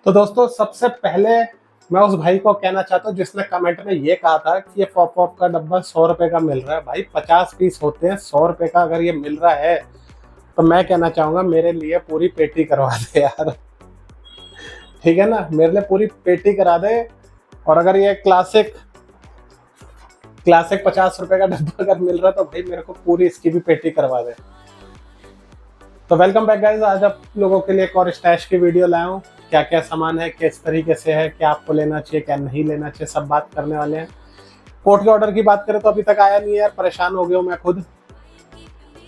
तो दोस्तों सबसे पहले मैं उस भाई को कहना चाहता हूँ जिसने कमेंट में ये कहा था कि ये पॉप पॉप का डब्बा 100 रुपए का मिल रहा है। भाई 50 पीस होते हैं, 100 रुपए का अगर ये मिल रहा है तो मैं कहना चाहूंगा मेरे लिए पूरी पेटी करवा दे यार। ठीक है ना, मेरे लिए पूरी पेटी करा दे। और अगर ये क्लासिक क्लासिक 50 रुपए का डब्बा अगर मिल रहा है तो भाई मेरे को पूरी इसकी भी पेटी करवा दे। तो वेलकम बैक गाइस, आज आप लोगों के लिए एक और स्टैश की वीडियो लाया हूँ। क्या क्या सामान है, किस तरीके से है, क्या आपको लेना चाहिए, क्या नहीं लेना चाहिए, सब बात करने वाले हैं। कोर्ट के ऑर्डर की बात करें तो अभी तक आया नहीं है यार, परेशान हो गया हूँ मैं खुद।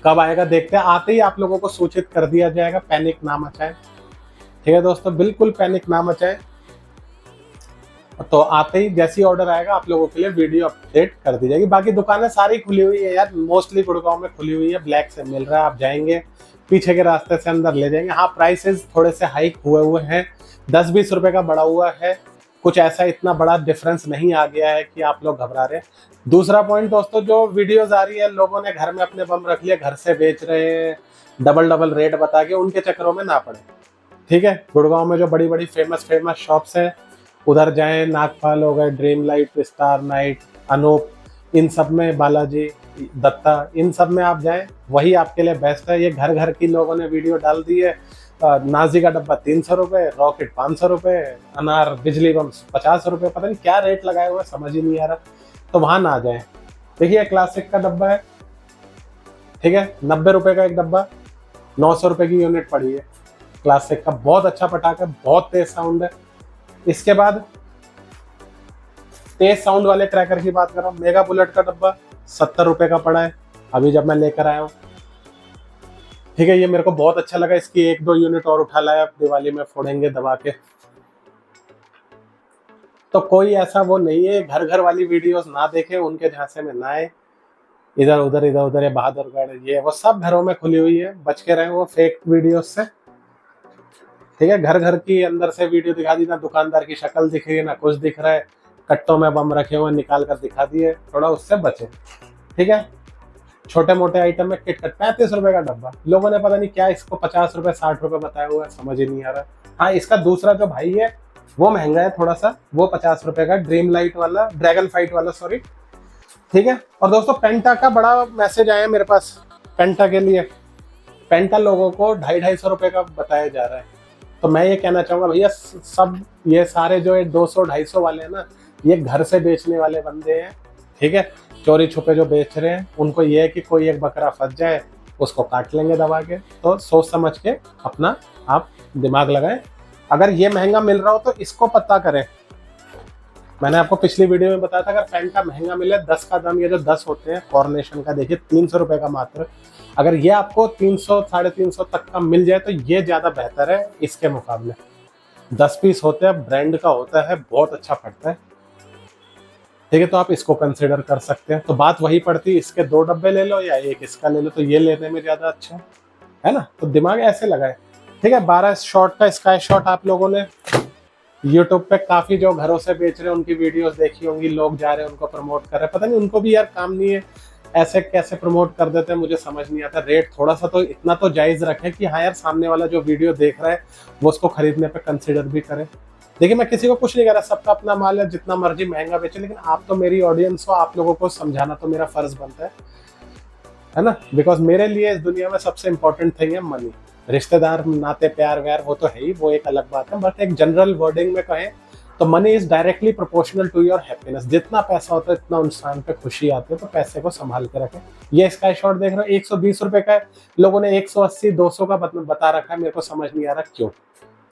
कब आएगा देखते हैं, आते ही आप लोगों को सूचित कर दिया जाएगा, पैनिक ना मचाए। ठीक है दोस्तों, बिल्कुल पैनिक ना मचाए। तो आते ही जैसे ही ऑर्डर आएगा आप लोगों के लिए वीडियो अपडेट कर दी जाएगी। बाकी दुकानें सारी खुली हुई है यार, मोस्टली गुड़गांव में खुली हुई है। ब्लैक से मिल रहा है, आप जाएंगे पीछे के रास्ते से अंदर ले जाएंगे। हाँ, प्राइसेस थोड़े से हाइक हुए हैं, 10-20 रुपए का बढ़ा हुआ है। कुछ ऐसा इतना बड़ा डिफरेंस नहीं आ गया है कि आप लोग घबरा रहे हैं। दूसरा पॉइंट दोस्तों, जो वीडियोज आ रही है लोगों ने घर में अपने बम रख लिया, घर से बेच रहे हैं डबल डबल रेट बता के, उनके चक्करों में ना पड़े। ठीक है, गुड़गांव में जो बड़ी बड़ी फेमस शॉप्स है उधर जाएं, नागपाल हो गए, dream light, star night, Anoop, इन सब में, बालाजी, दत्ता, इन सब में आप जाएं, वही आपके लिए बेस्ट है। ये घर घर की लोगों ने वीडियो डाल दी है। नाजी का डब्बा 300 रुपए, रॉकेट 500 रुपए, अनार बिजली बम 50 रुपए, पता नहीं क्या रेट लगाए हुए समझ ही नहीं आ रहा। तो वहां ना जाएं। देखिए क्लासिक का डब्बा है, ठीक है, 90 रुपए का एक डब्बा, 900 रुपए की यूनिट पड़ी है। क्लासिक का बहुत अच्छा पटाखा, बहुत तेज साउंड है। इसके बाद तेज साउंड वाले क्रैकर की बात कर रहा हूँ, मेगा बुलेट का डब्बा 70 रुपए का पड़ा है अभी जब मैं लेकर आया हूँ। ठीक है, ये मेरे को बहुत अच्छा लगा। इसकी 1-2 यूनिट और उठा लाया, दिवाली में फोड़ेंगे दबा के। तो कोई ऐसा वो नहीं है, घर घर वाली वीडियोस ना देखें, उनके झांसे में ना आए। इधर उधर ये बहादुरगढ़, ये वो सब घरों में खुली हुई है, बच के रहे वो फेक वीडियोस से। ठीक है, घर घर की अंदर से वीडियो दिखा दी, ना दुकानदार की शक्ल दिख रही है, ना कुछ दिख रहा है, कट्टों में बम रखे हुए निकाल कर दिखा दिए, थोड़ा उससे बचे। ठीक है, छोटे मोटे आइटम में किटकट 35 रुपए का डब्बा, लोगों ने पता नहीं क्या इसको 50 रुपए 60 रुपए बताया हुआ है, समझ ही नहीं आ रहा। हाँ, इसका दूसरा जो भाई है वो महंगा है थोड़ा सा, वो 50 रुपए का, ड्रीम लाइट वाला, ड्रैगन फाइट वाला, सॉरी। ठीक है, और दोस्तों पेंटा का बड़ा मैसेज आया मेरे पास। पेंटा के लिए, पेंटा लोगों को 250-250 रुपए का बताया जा रहा है। तो मैं ये कहना चाहूंगा भैया, सब ये सारे जो 200-250 वाले हैं ना, ये घर से बेचने वाले बंदे हैं। ठीक है, चोरी छुपे जो बेच रहे हैं, उनको ये है कि कोई एक बकरा फंस जाए उसको काट लेंगे दबा के। तो सोच समझ के अपना आप दिमाग लगाएं। अगर ये महंगा मिल रहा हो तो इसको पता करें। मैंने आपको पिछली वीडियो में बताया था, अगर पेंटा महंगा मिले 10 का दाम, ये जो 10 होते हैं कॉर्नेशन का, देखिए 300 रुपए का मात्र। अगर ये आपको 300-350 तक का मिल जाए तो ये ज्यादा बेहतर है इसके मुकाबले। 10 पीस होते हैं, ब्रांड का होता है, बहुत अच्छा फटता है। ठीक है, तो आप इसको कंसिडर कर सकते हैं। तो बात वही पड़ती है, इसके 2 डब्बे ले लो या एक इसका ले लो, तो ये लेने में ज्यादा अच्छा है ना। तो दिमाग ऐसे लगाए। ठीक है, 12 शॉट का स्काई शॉट आप लोगों ने यूट्यूब पे काफी जो घरों से बेच रहे हैं उनकी वीडियोस देखी होंगी, लोग जा रहे हैं उनको प्रमोट कर रहे हैं, पता नहीं उनको भी यार काम नहीं है, ऐसे कैसे प्रमोट कर देते हैं मुझे समझ नहीं आता। रेट थोड़ा सा तो इतना तो जायज रखें कि हाँ यार, सामने वाला जो वीडियो देख रहा है वो उसको खरीदने पे कंसिडर भी करे। देखिए, मैं किसी को कुछ नहीं कह रहा, सबका अपना माल है, जितना मर्जी महंगा बेचे, लेकिन आप तो मेरी ऑडियंस हो, आप लोगों को समझाना तो मेरा फर्ज बनता है ना। बिकॉज मेरे लिए इस दुनिया में सबसे इंपॉर्टेंट थिंग है मनी। रिश्तेदार, नाते, प्यार व्यार वो तो है ही, वो एक अलग बात है, बट एक जनरल वर्डिंग में कहें तो money is directly proportional to your happiness. जितना पैसा होता है इतना इंसान पे खुशी आती है, तो पैसे को संभाल के रखें। ये स्काई शॉट देख रहे हो, 120 रुपए का है, लोगों ने 180-200 का बता रखा है, मेरे को समझ नहीं आ रहा क्यों।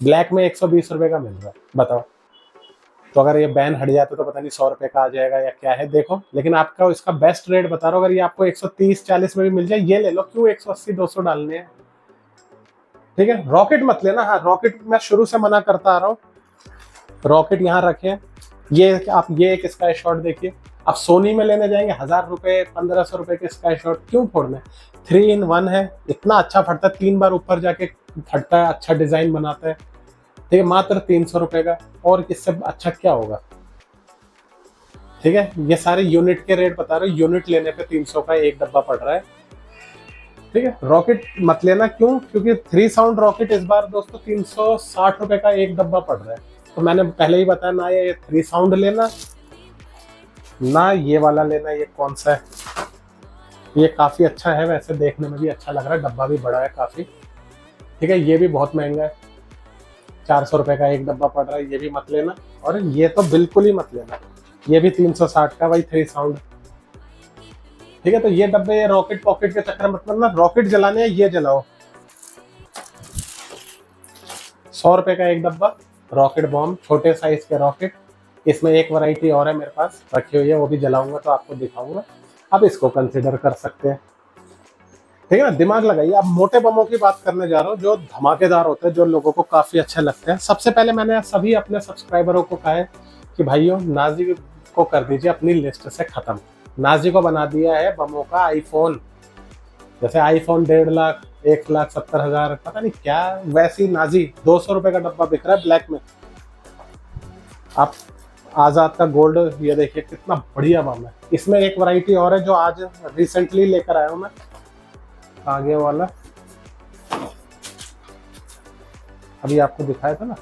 ब्लैक में 120 रुपए का मिल रहा है, बताओ। तो अगर ये बैन हट जाता तो पता नहीं 100 रुपए का आ जाएगा या क्या है, देखो। लेकिन आपका इसका बेस्ट रेट बता रहा हूँ, अगर ये आपको 130-40 में भी मिल जाए, ये ले लो, क्यों 180-200 डालने हैं। ठीक है, रॉकेट मत लेना। हाँ, रॉकेट मैं शुरू से मना करता आ रहा हूँ, रॉकेट यहाँ रखें। ये आप ये एक स्काई शॉट देखिए, आप सोनी में लेने जाएंगे 1000 रुपए 1500 रुपए के स्काई शॉट, क्यों फोड़ने। 3 in 1 है, इतना अच्छा फटता है, 3 बार ऊपर जाके फटता है, अच्छा डिजाइन बनाता है। ठीक है, मात्र 300 रुपए का, और इससे अच्छा क्या होगा। ठीक है, ये सारे यूनिट के रेट बता रहे हो, यूनिट लेने पे 300 का एक डब्बा पड़ रहा है। ठीक है, रॉकेट मत लेना। क्यों? क्योंकि 3 साउंड रॉकेट इस बार दोस्तों 360 रुपए का एक डब्बा पड़ रहा है। तो मैंने पहले ही बताया ना, ये 3 साउंड लेना ना ये वाला लेना। ये कौन सा है? ये काफी अच्छा है, वैसे देखने में भी अच्छा लग रहा है, डब्बा भी बड़ा है काफी। ठीक है, ये भी बहुत महंगा है, 400 रुपए का एक डब्बा पड़ रहा है, ये भी मत लेना। और ये तो बिल्कुल ही मत लेना, ये भी 360 का भाई 3 साउंड। ठीक है, तो ये डब्बे, ये रॉकेट पॉकेट के चक्कर मतलब ना, रॉकेट जलाने हैं ये जलाओ। 100 रुपए का एक डब्बा रॉकेट बॉम्ब, छोटे साइज के रॉकेट। इसमें एक वैरायटी और है मेरे पास रखी हुई है, वो भी जलाऊंगा तो आपको दिखाऊंगा। आप इसको कंसिडर कर सकते हैं। ठीक है ना, दिमाग लगाइए। अब मोटे बमों की बात करने जा रहा हूँ, जो धमाकेदार होते हैं, जो लोगों को काफी अच्छे लगते हैं। सबसे पहले मैंने सभी अपने सब्सक्राइबरों को कहा है कि भाइयों, नाजी को कर दीजिए अपनी लिस्ट से खत्म। नाजी को बना दिया है बमों का आईफोन। जैसे आईफोन 1.5 लाख, 1,70,000, पता नहीं क्या, वैसी नाजी 200 रुपए का डब्बा बिक रहा है ब्लैक में। आप आजाद का गोल्ड ये देखिए कितना बढ़िया बम है। इसमें एक वैरायटी और है जो आज रिसेंटली लेकर आया हूं मैं, आगे वाला अभी आपको दिखाया था ना।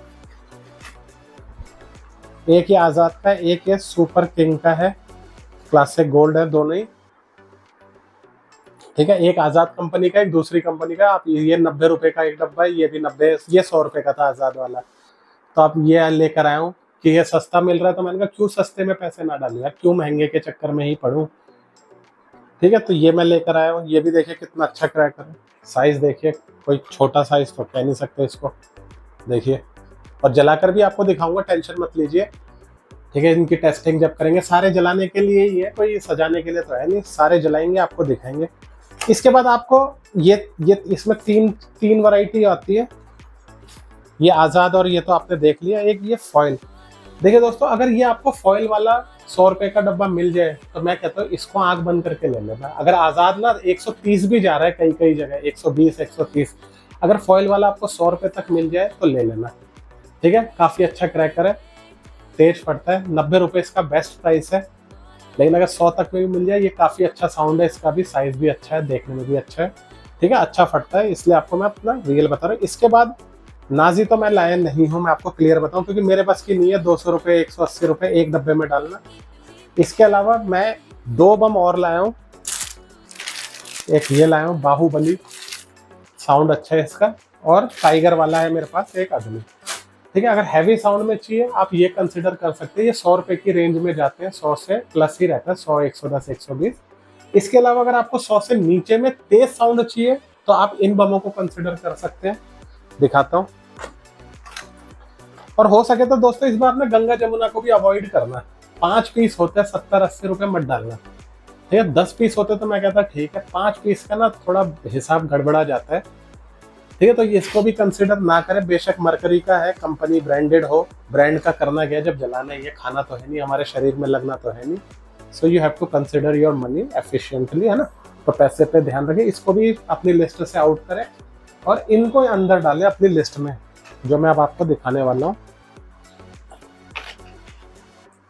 एक ये आजाद का, एक ये सुपर किंग का है, क्लासिक गोल्ड है दोनों ही। ठीक है, एक आजाद कंपनी का, एक दूसरी कंपनी का। आप ये 90 रुपए का एक डब्बा है, ये भी 90, ये 100 रुपए का था आजाद वाला। तो आप ये लेकर आया हूँ कि ये सस्ता मिल रहा है, तो मैंने कहा क्यों सस्ते में पैसे ना डालूं यार, क्यों महंगे के चक्कर में ही पढ़ूं। ठीक है, तो ये मैं लेकर आया हूँ। ये भी देखिए कितना अच्छा क्रैकर है, साइज देखिए, कोई छोटा साइज तो कह नहीं सकते इसको, देखिए। और जलाकर भी आपको दिखाऊंगा, टेंशन मत लीजिए। ठीक है, इनकी टेस्टिंग जब करेंगे, सारे जलाने के लिए ही है, कोई सजाने के लिए तो है नहीं, सारे जलाएंगे आपको दिखाएंगे। इसके बाद आपको ये इसमें तीन वैरायटी आती है, ये आजाद और ये तो आपने देख लिया। एक ये फॉइल, देखिए दोस्तों, अगर ये आपको फॉइल वाला 100 रुपए का डब्बा मिल जाए तो मैं कहता हूँ इसको आंख बंद करके ले लेना। अगर आजाद ना 130 भी जा रहा है कई जगह, 120, 130, अगर फॉइल वाला आपको 100 रुपए तक मिल जाए तो ले लेना। ठीक है, काफी अच्छा क्रैकर है, तेज फटता है। 90 रुपए इसका बेस्ट प्राइस है, लेकिन अगर 100 तक में भी मिल जाए, ये काफी अच्छा साउंड है, इसका भी साइज भी अच्छा है, देखने में भी अच्छा है। ठीक है, अच्छा फटता है, इसलिए आपको मैं अपना रियल बता रहा हूँ। इसके बाद नाजी तो मैं लाया नहीं हूँ, मैं आपको क्लियर बताऊं, क्योंकि मेरे पास की नहीं है 200 रुपए 180 रुपए एक डब्बे में डालना। इसके अलावा मैं 2 बम और लाया हूँ। एक ये लाया हूँ बाहुबली, साउंड अच्छा है इसका, और टाइगर वाला है मेरे पास एक अग्नि। ठीक है, अगर हैवी साउंड में चाहिए आप ये कंसिडर कर सकते हैं, ये 100 रुपए की रेंज में जाते हैं, 100 से प्लस ही रहता है, 100, 110, 120। इसके अलावा अगर आपको 100 से नीचे में तेज साउंड चाहिए तो आप इन बमों को कंसिडर कर सकते हैं, दिखाता हूं। और हो सके तो दोस्तों इस बार ना गंगा जमुना को भी अवॉइड करना। 5 पीस होते हैं, 70-80 रुपए मत डालना। ठीक है, 10 पीस होते तो मैं कहता ठीक है, 5 पीस का ना थोड़ा हिसाब गड़बड़ा जाता है। ठीक है, तो इसको भी कंसिडर ना करें। बेशक मरकरी का है, कंपनी ब्रांडेड हो, ब्रांड का करना क्या, जब जलाना है, ये खाना तो है नहीं, हमारे शरीर में लगना तो है नहीं। So you have to consider your money efficiently, है ना। तो पैसे पे ध्यान रखें, इसको भी अपनी लिस्ट से आउट करें और इनको अंदर डालें अपनी लिस्ट में, जो मैं अब आपको दिखाने वाला हूँ।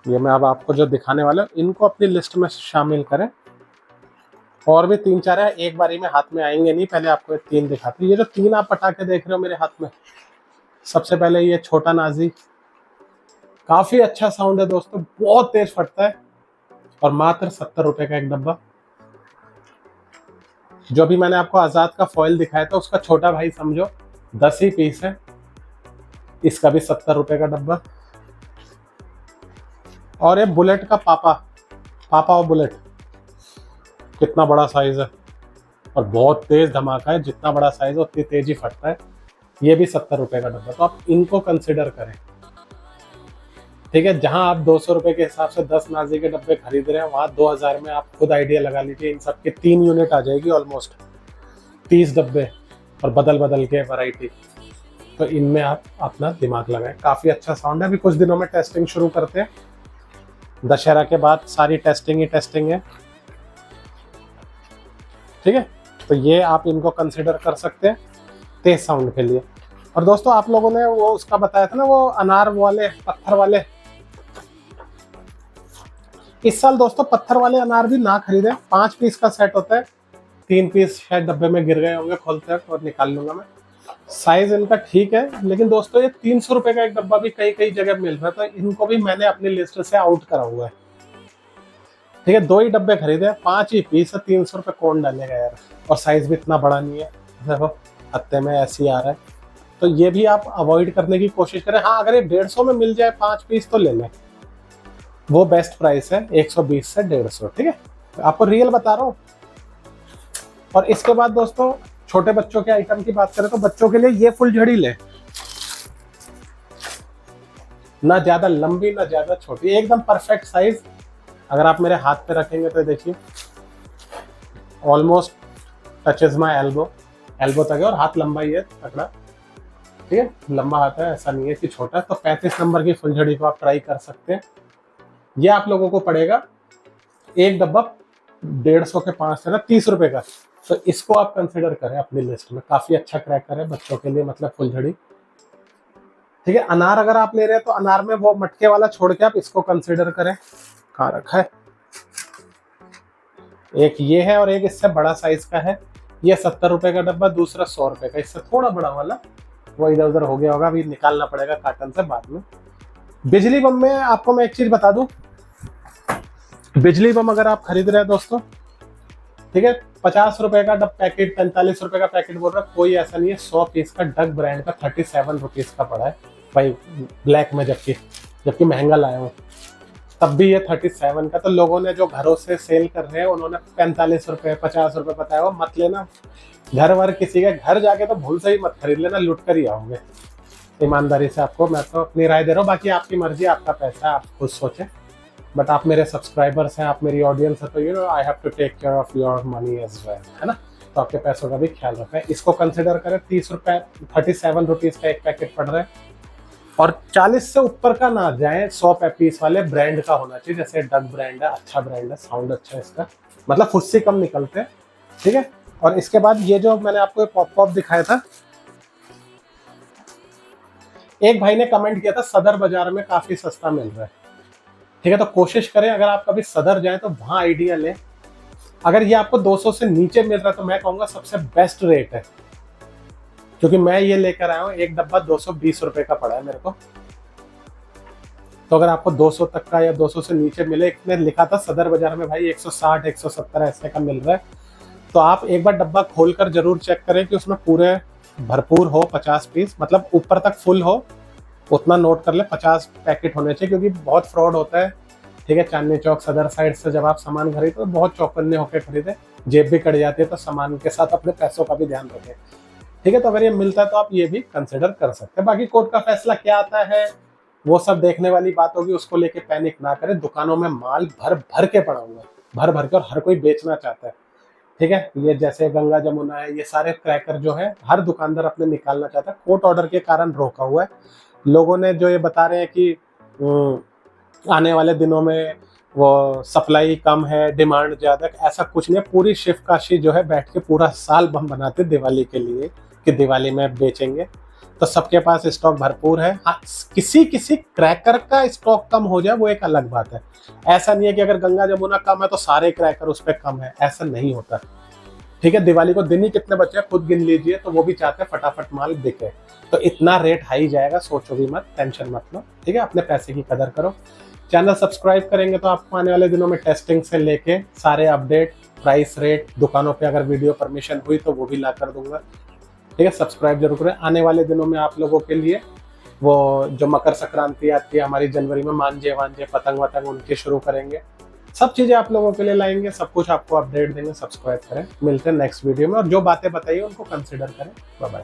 ये मैं अब आपको जो दिखाने वाला हूँ, इनको अपनी लिस्ट में शामिल करें। और भी 3-4 है, एक बारी में हाथ में आएंगे नहीं, पहले आपको 3 दिखाते हैं। ये जो 3 आप पटाखे देख रहे हो मेरे हाथ में, सबसे पहले ये छोटा नाजी, काफी अच्छा साउंड है दोस्तों, बहुत तेज फटता है, और मात्र 70 रुपए का एक डब्बा। जो भी मैंने आपको आजाद का फॉइल दिखाया था, उसका छोटा भाई समझो, 10 ही पीस है, इसका भी 70 रुपए का डब्बा। और ये बुलेट का पापा और बुलेट, कितना बड़ा साइज है और बहुत तेज धमाका है, जितना बड़ा साइज है उतनी तेज ही फटता है। ये भी 70 रुपए का डब्बा, तो आप इनको कंसिडर करें। ठीक है, जहां आप 200 रुपए के हिसाब से 10 नाजी के डब्बे खरीद रहे हैं, वहां 2000 में आप खुद आइडिया लगा लीजिए, इन सब के 3 यूनिट आ जाएगी, ऑलमोस्ट 30 डब्बे, और बदल के वैरायटी। तो इनमें आप अपना दिमाग लगाएं, काफी अच्छा साउंड है। अभी कुछ दिनों में टेस्टिंग शुरू करते हैं, दशहरा के बाद सारी टेस्टिंग ही टेस्टिंग है। ठीक है, तो ये आप इनको कंसिडर कर सकते हैं तेज साउंड के लिए। और दोस्तों आप लोगों ने वो उसका बताया था ना, वो अनार वाले, पत्थर वाले, इस साल दोस्तों पत्थर वाले अनार भी ना खरीदें। 5 पीस का सेट होता है, 3 पीस शायद डब्बे में गिर गए होंगे, खोलते वक्त, और निकाल लूंगा मैं। साइज इनका ठीक है, लेकिन दोस्तों ये 300 रुपए का एक डब्बा भी कई कई जगह मिल रहा है, तो इनको भी मैंने अपनी लिस्ट से आउट करा हुआ है। ठीक है, 2 ही डब्बे खरीदे, 5 ही पीस है, 300 रुपए कौन डालेगा यार, और साइज भी इतना बड़ा नहीं है, देखो हत्ते में ऐसे ही आ रहा है। तो ये भी आप अवॉइड करने की कोशिश करें। हाँ, अगर ये 150 में मिल जाए 5 पीस तो ले लें, वो बेस्ट प्राइस है, 120 से 150। ठीक है, आपको रियल बता रहा हूँ। और इसके बाद दोस्तों छोटे बच्चों के आइटम की बात करें तो बच्चों के लिए ये फुलझड़ी ले, ना ज्यादा लंबी ना ज्यादा छोटी, एकदम परफेक्ट साइज। अगर आप मेरे हाथ पे रखेंगे तो देखिए ऑलमोस्ट टचेज माई एल्बो, एल्बो तक है, और हाथ लंबा ही है तकड़ा। ठीक है, लंबा हाथ है, ऐसा नहीं है कि छोटा। तो 35 नंबर की फुलझड़ी को आप ट्राई कर सकते हैं। ये आप लोगों को पड़ेगा एक डब्बा 150 के 5 है ना, 30 रुपए का। तो इसको आप कंसिडर करें अपनी लिस्ट में, काफी अच्छा क्रैकर है बच्चों के लिए, मतलब फुलझड़ी। ठीक है, अनार अगर आप ले रहे हैं तो अनार में वो मटके वाला छोड़ के आप इसको कंसिडर करें। कहाँ रखा है, एक ये है और एक इससे बड़ा साइज का है। ये 70 रुपए का डब्बा, दूसरा 100 रुपए का। इससे थोड़ा बड़ा वाला वो इधर उधर हो गया होगा, अभी निकालना पड़ेगा कार्टन से बाद में। बिजली बम में आपको मैं एक चीज बता दूं, बिजली बम अगर आप खरीद रहे हैं दोस्तों, ठीक है, 50 रुपए का पैकेट, 45 रुपए का पैकेट बोल रहा है, कोई ऐसा नहीं है। 100 पीस का डग ब्रांड का 37 रुपीज का पड़ा है भाई ब्लैक में, जबकि महंगा लाया हूँ, तब भी ये 37 का। तो लोगों ने जो घरों से सेल कर रहे हैं उन्होंने 45 रुपए 50 रुपए बताया हुआ, मत लेना। घर वर किसी के घर जाके तो भूल से ही मत खरीद लेना, लुट कर ही आओगे। ईमानदारी से आपको मैं तो अपनी राय दे रहा हूँ, बाकी आपकी मर्जी, आपका पैसा, आप खुद सोचें। बट आप मेरे सब्सक्राइबर्स हैं, आप मेरी ऑडियंस है, तो you know I have to take care of your money as well, है ना। तो आपके पैसों का भी ख्याल रखें। इसको कंसिडर करें, 30 रुपए 37 रुपीज का एक पैकेट पड़ रहा है, और 40 से ऊपर का ना जाए। 100 पीस वाले ब्रांड का होना चाहिए, जैसे डग ब्रांड है, अच्छा ब्रांड है, साउंड अच्छा है इसका, मतलब फुस्सी कम निकलते हैं। ठीक है, और इसके बाद ये जो मैंने आपको पॉप दिखाया था, एक भाई ने कमेंट किया था सदर बाजार में काफी सस्ता मिल रहा है। ठीक है, तो कोशिश करें अगर आप कभी सदर जाए तो वहां आइडिया लें। अगर ये आपको 200 से नीचे मिल रहा है तो मैं कहूंगा सबसे बेस्ट रेट है, क्योंकि मैं ये लेकर आया हूँ, एक डब्बा 220 रुपए का पड़ा है मेरे को। तो अगर आपको 200 तक का या 200 से नीचे मिले, इसमें लिखा था सदर बाजार में भाई 160 170 ऐसे का मिल रहा है, तो आप एक बार डब्बा खोलकर जरूर चेक करें कि उसमें पूरे भरपूर हो 50 पीस, मतलब ऊपर तक फुल हो, उतना नोट कर ले। 50 पैकेट होने चाहिए, क्योंकि बहुत फ्रॉड होता है। ठीक है, चांदनी चौक सदर साइड से जब आप सामान खरीदे तो बहुत चौकन्ने होकर खरीदे, जेब भी कट जाती है, तो सामान के साथ अपने पैसों का भी ध्यान रखें। ठीक है, तो अगर ये मिलता है तो आप ये भी कंसिडर कर सकते हैं। बाकी कोर्ट का फैसला क्या आता है वो सब देखने वाली बात होगी, उसको लेके पैनिक ना करें। दुकानों में माल भर भर के पड़ा हुआ है, भर भर के, और हर कोई बेचना चाहता है। ठीक है, ये जैसे गंगा जमुना है, ये सारे क्रैकर जो है हर दुकानदार अपने निकालना चाहता है। कोर्ट ऑर्डर के कारण रोका हुआ है। लोगों ने जो ये बता रहे हैं कि आने वाले दिनों में वो सप्लाई कम है, डिमांड ज्यादा, ऐसा कुछ नहीं है। पूरी शिवकाशी जो है बैठ के पूरा साल बम बनाते दिवाली के लिए, कि दिवाली में बेचेंगे, तो सबके पास स्टॉक भरपूर है। हाँ, किसी किसी क्रैकर का स्टॉक कम हो जाए वो एक अलग बात है। ऐसा नहीं है कि अगर गंगा जमुना कम है तो सारे क्रैकर उस पर कम है, ऐसा नहीं होता। ठीक है, दिवाली को दिन ही कितने बचे हैं खुद गिन लीजिए, तो वो भी चाहते हैं फटाफट माल बिके। तो इतना रेट हाई जाएगा, सोचो भी मत, टेंशन मत लो। ठीक है, अपने पैसे की कदर करो। चैनल सब्सक्राइब करेंगे तो आपको आने वाले दिनों में टेस्टिंग से लेके सारे अपडेट, प्राइस, रेट, दुकानों पे अगर वीडियो परमिशन हुई तो वो भी ला कर दूंगा। ठीक है, सब्सक्राइब जरूर करें। आने वाले दिनों में आप लोगों के लिए वो जो मकर संक्रांति आती है हमारी जनवरी में, मांझे वांझे पतंग वतंग उनके शुरू करेंगे, सब चीजें आप लोगों के लिए लाएंगे, सब कुछ आपको अपडेट देंगे। सब्सक्राइब करें, मिलते हैं नेक्स्ट वीडियो में, और जो बातें बताइए उनको कंसिडर करें। Bye bye.